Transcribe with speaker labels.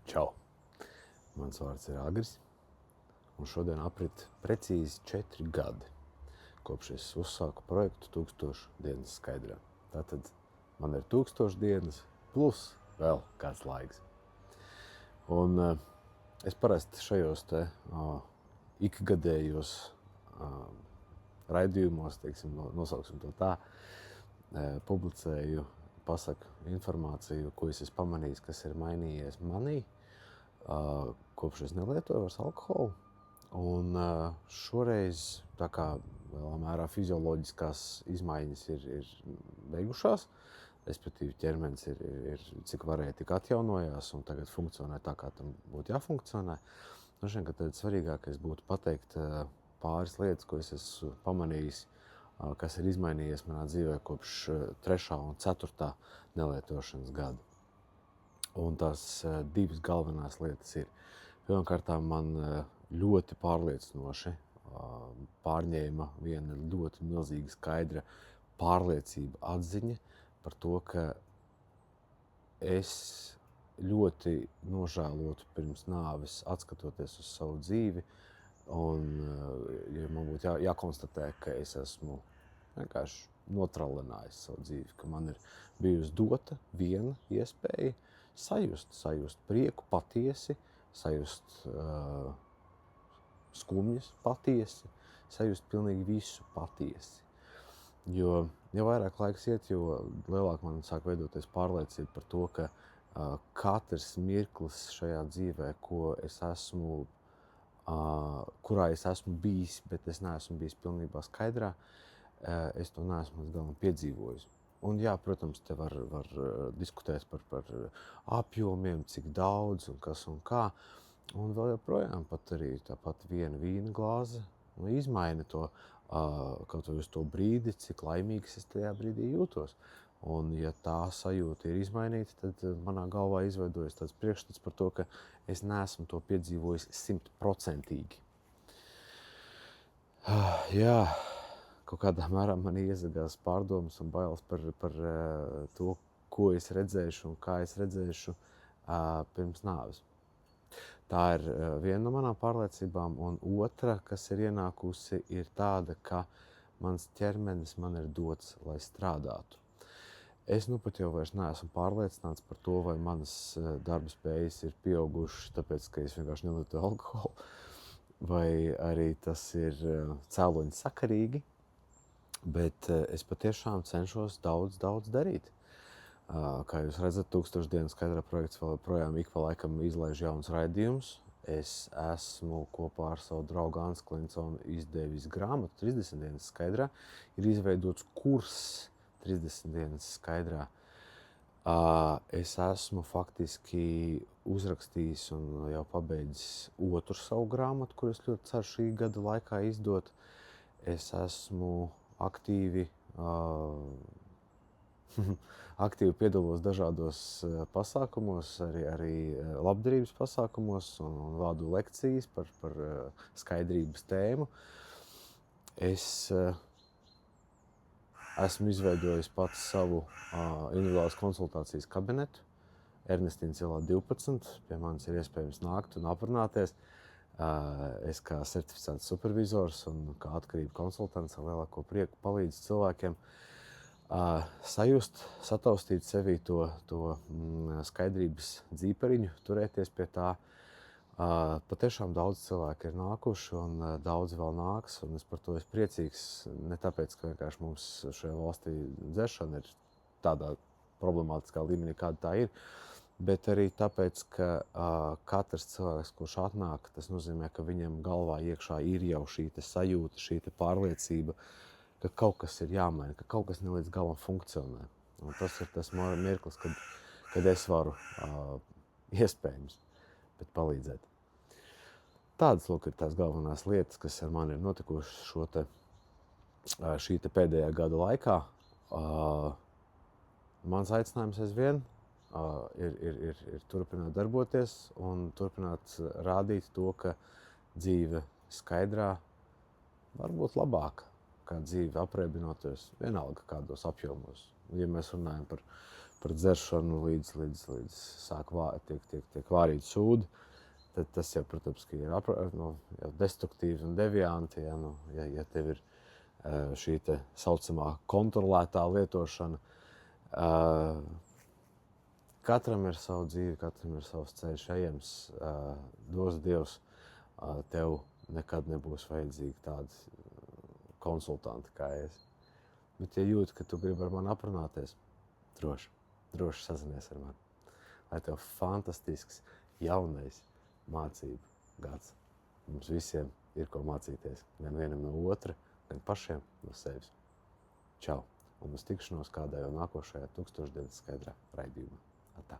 Speaker 1: Čau! Mans vārds ir Agris, un šodien aprit precīzi 4 gadi, kopš es uzsāku projektu 1000 dienas skaidrā. Tātad man ir 1000 dienas plus vēl kāds laiks. Un es parasti šajos te ikgadējos raidījumos, teiksim, nosauksim to tā, publicēju, pasaku informāciju, ko es esmu pamanījis, kas ir mainījies manī, kopš es nelietoju vairs alkoholu. Un šoreiz, tā kā lielā mērā fizioloģiskās izmaiņas ir beigušās, respektīvi ķermenis ir cik varēja, tik atjaunojās un tagad funkcionē tā, kā tam būtu jāfunkcionē. Droši vien, ka tad svarīgākais būtu pateikt pāris lietas, ko es esmu pamanījis, kas ir izmainījies manā dzīvē kopš 3. un 4. nelietošanas gada. Un tās 2 galvenās lietas ir. Pirmkārt, man ļoti pārliecinoši pārņēma viena ļoti milzīga skaidra pārliecība, atziņa par to, ka es ļoti nožēlotu pirms nāves, atskatoties uz savu dzīvi, un ja man būtu jākonstatē, ka es esmu vienkārši notralinājis savu dzīvi, ka man ir bijusi dota viena iespēja sajust prieku patiesi, sajust skumjas patiesi, sajust pilnīgi visu patiesi. Jo vairāk laiks iet, jo lielāk man sāk veidoties pārliecība par to, ka katrs mirklis šajā dzīvē, ko es esmu, kurā es esmu bijis, bet es neesmu bijis pilnībā skaidrā, es to neesmu līdz galam piedzīvojis. Un jā, protams, te var diskutēt par apjomiem, cik daudz un kas un kā. Un vēl joprojām pat arī tāpat viena vīna glāze izmaina to, kaut vai uz to brīdi, cik laimīgs es tajā brīdī jūtos. Un ja tā sajūta ir izmainīta, tad manā galvā izveidojas tāds priekšstats par to, ka es neesmu to piedzīvojis 100%. Jā. Kaut kādā mērā man iezagās pārdomas un bailes par to, ko es redzēšu un kā es redzēšu pirms nāves. Tā ir viena no manām pārliecībām, un otra, kas ir ienākusi, ir tāda, ka mans ķermenis man ir dots, lai strādātu. Es pat jau vairs neesmu pārliecināts par to, vai manas darba spējas ir pieaugušas, tāpēc, ka es vienkārši nelietoju alkoholu, vai arī tas ir cēloņi sakarīgi. Bet es patiešām cenšos daudz darīt. Kā jūs redzat, 1000 dienas skaidrā projekts vēl projām ik pa laikam izlaiž jauns raidījums. Es esmu kopā ar savu draugu Ansu Klinsonu izdevis grāmatu 30 dienas skaidrā. Ir izveidots kurs 30 dienas skaidrā. Es esmu faktiski uzrakstījis un jau pabeidzis otru savu grāmatu, kur es ļoti ceru šī gada laikā izdot. Es esmu aktīvi piedalos dažādos pasākumos, arī labdarības pasākumos un vādu lekcijas par skaidrības tēmu. Es esmu izveidojis pats savu individuālas konsultācijas kabinetu. Ernestīnas ielā 12. Pie manis ir iespējams nākt un aprunāties. Es kā certificēts supervizors un kā atkarību konsultants ar lielāko prieku palīdzu cilvēkiem sajust, sataustīt sevī to skaidrības dzīperiņu, turēties pie tā. Patiešām daudz cilvēku ir nākuši un daudz vēl nāks, un es par to esmu priecīgs. Ne tāpēc, ka vienkārši mums šajā valstī dzeršana ir tādā problemātiskā līmenī, kāda tā ir, bet arī tāpēc, ka katrs cilvēks, kurš atnāk, tas nozīmē, ka viņam galvā iekšā ir jau šī sajūta, šī pārliecība, ka kaut kas ir jāmaina, ka kaut kas ne līdz galam funkcionē. Un tas ir tas mirklis, kad es varu iespējams, bet palīdzēt. Tādas lūk ir tās galvenās lietas, kas ar mani ir notikušas šī pēdējā gada laikā. Mans aicinājums aizvien ir turpināt darboties un turpināt rādīt to, ka dzīve skaidrā var būt labāka, kā dzīve apreibinoties vienalga kādos apjomos. Ja mēs runājam par dzeršanu līdz sāk tiek vārīti sūdi, tad tas jau, protams, ka ir jau destruktīvi un devianti, ja tev ir šī te saucamā kontrolētā lietošana. Katram ir savu dzīvi, katram ir savs ceļš ejams, dos Dievs, tev nekad nebūs vajadzīgi tādi konsultanti kā es. Bet, ja jūti, ka tu gribi ar mani aprunāties, droši sazinies ar mani. Lai tev fantastisks jaunais mācību gads. Mums visiem ir ko mācīties, gan vienam no otra, gan pašiem no sevis. Čau! Un uz tikšanos kādā jau nākošajā 1000 dienas skaidrā raidījumā. Atā!